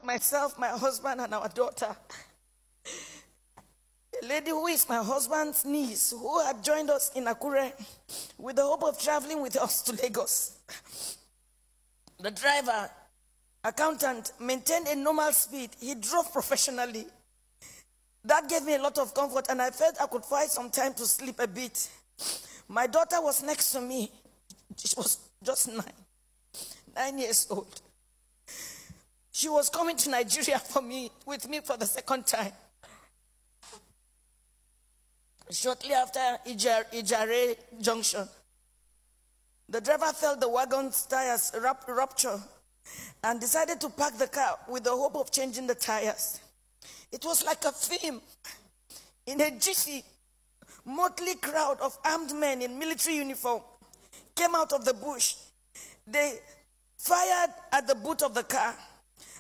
myself, my husband, and our daughter. A lady who is my husband's niece, who had joined us in Akure with the hope of traveling with us to Lagos. The driver, accountant, maintained a normal speed. He drove professionally. That gave me a lot of comfort, and I felt I could find some time to sleep a bit. My daughter was next to me. She was just 9 years old. She was coming to Nigeria with me for the second time. Shortly after Ijare Junction, the driver felt the wagon's tires rupture and decided to park the car with the hope of changing the tires. It was like a film. In a jiffy, motley crowd of armed men in military uniform came out of the bush. They fired at the boot of the car.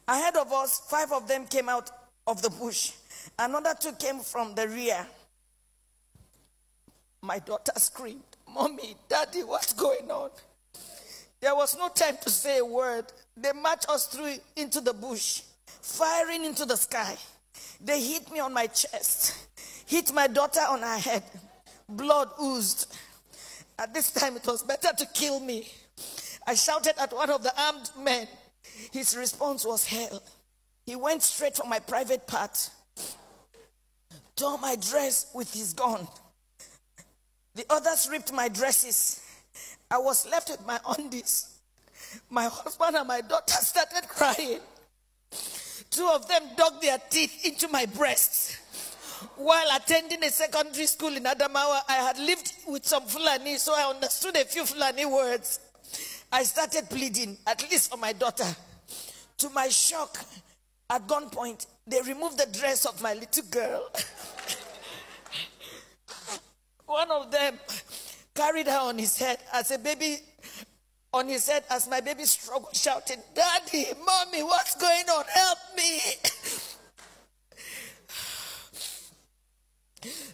Ahead of us, 5 of them came out of the bush. Another 2 came from the rear. My daughter screamed, "Mommy, Daddy, what's going on?" There was no time to say a word. They marched us through into the bush, firing into the sky. They hit me on my chest, hit my daughter on her head. Blood oozed. At this time, it was better to kill me. I shouted at one of the armed men. His response was hell. He went straight for my private part, tore my dress with his gun. The others ripped my dresses. I was left with my undies. My husband and my daughter started crying. 2 of them dug their teeth into my breasts. While attending a secondary school in Adamawa, I had lived with some Fulani, so I understood a few Fulani words. I started pleading, at least for my daughter. To my shock, at gunpoint, they removed the dress of my little girl. One of them carried her on his head as my baby struggled, shouting, "Daddy, Mommy, what's going on? Help me!"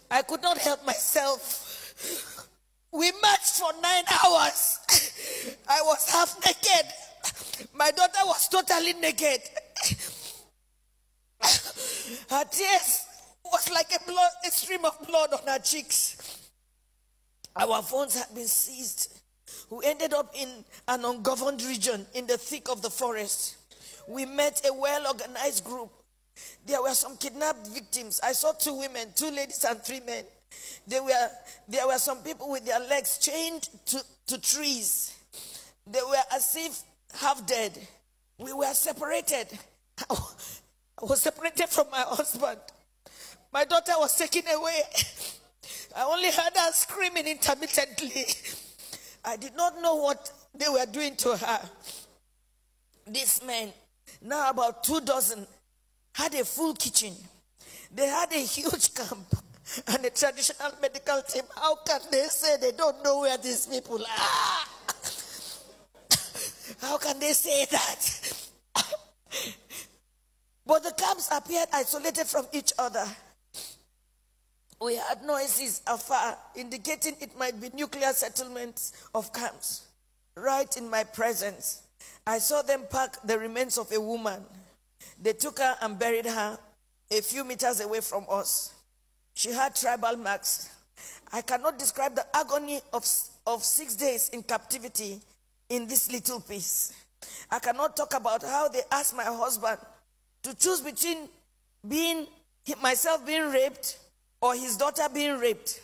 I could not help myself. We marched for 9 hours. I was half naked. My daughter was totally naked. Her tears was like a stream of blood on her cheeks. Our phones had been seized. We ended up in an ungoverned region in the thick of the forest. We met a well-organized group. There were some kidnapped victims. I saw 2 women, 2 ladies and 3 men. There were some people with their legs chained to trees. They were as if half dead. We were separated. I was separated from my husband. My daughter was taken away. I only heard her screaming intermittently. I did not know what they were doing to her. These men, now about 2 dozen, had a full kitchen. They had a huge camp and a traditional medical team. How can they say they don't know where these people are? How can they say that? But the camps appeared isolated from each other. We heard noises afar, indicating it might be nuclear settlements of camps. Right in my presence, I saw them pack the remains of a woman. They took her and buried her a few meters away from us. She had tribal marks. I cannot describe the agony of 6 days in captivity in this little piece. I cannot talk about how they asked my husband to choose between myself being raped or his daughter being raped.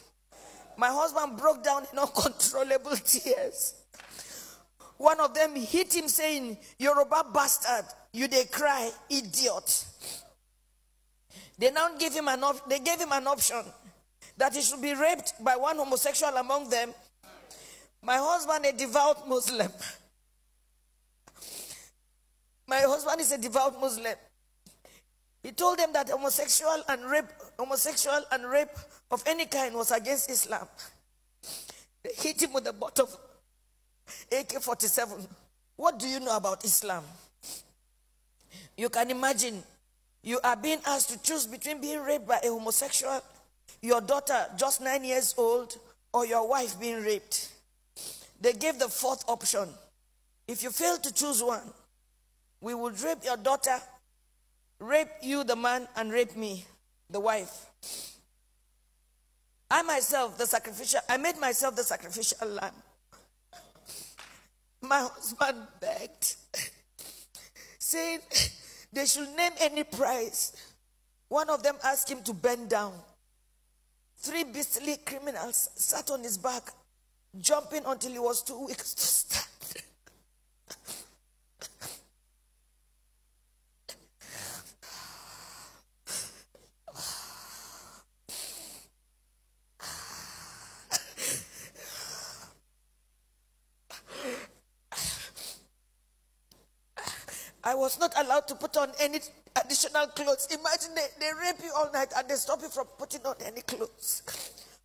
My husband broke down in uncontrollable tears. One of them hit him saying, "Yoruba bastard, you dey cry, idiot." They now gave him an option that he should be raped by one homosexual among them. My husband, a devout Muslim. My husband is a devout Muslim. He told them that homosexual and rape of any kind was against Islam. They hit him with the butt of AK-47. What do you know about Islam? You can imagine, you are being asked to choose between being raped by a homosexual, your daughter just 9 years old, or your wife being raped. They gave the 4th option. If you fail to choose one, we would rape your daughter rape you, the man, and rape me, the wife. I made myself the sacrificial lamb. My husband begged, saying they should name any price. One of them asked him to bend down. 3 beastly criminals sat on his back, jumping until he was too weak to stand. I was not allowed to put on any additional clothes. Imagine they rape you all night and they stop you from putting on any clothes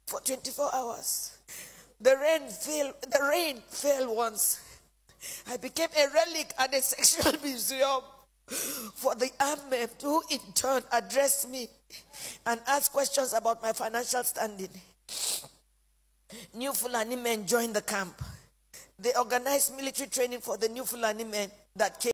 for 24 hours. The rain fell once. I became a relic at a sexual museum for the armed men, who in turn addressed me and asked questions about my financial standing. New Fulani men joined the camp. They organized military training for the new Fulani men that came.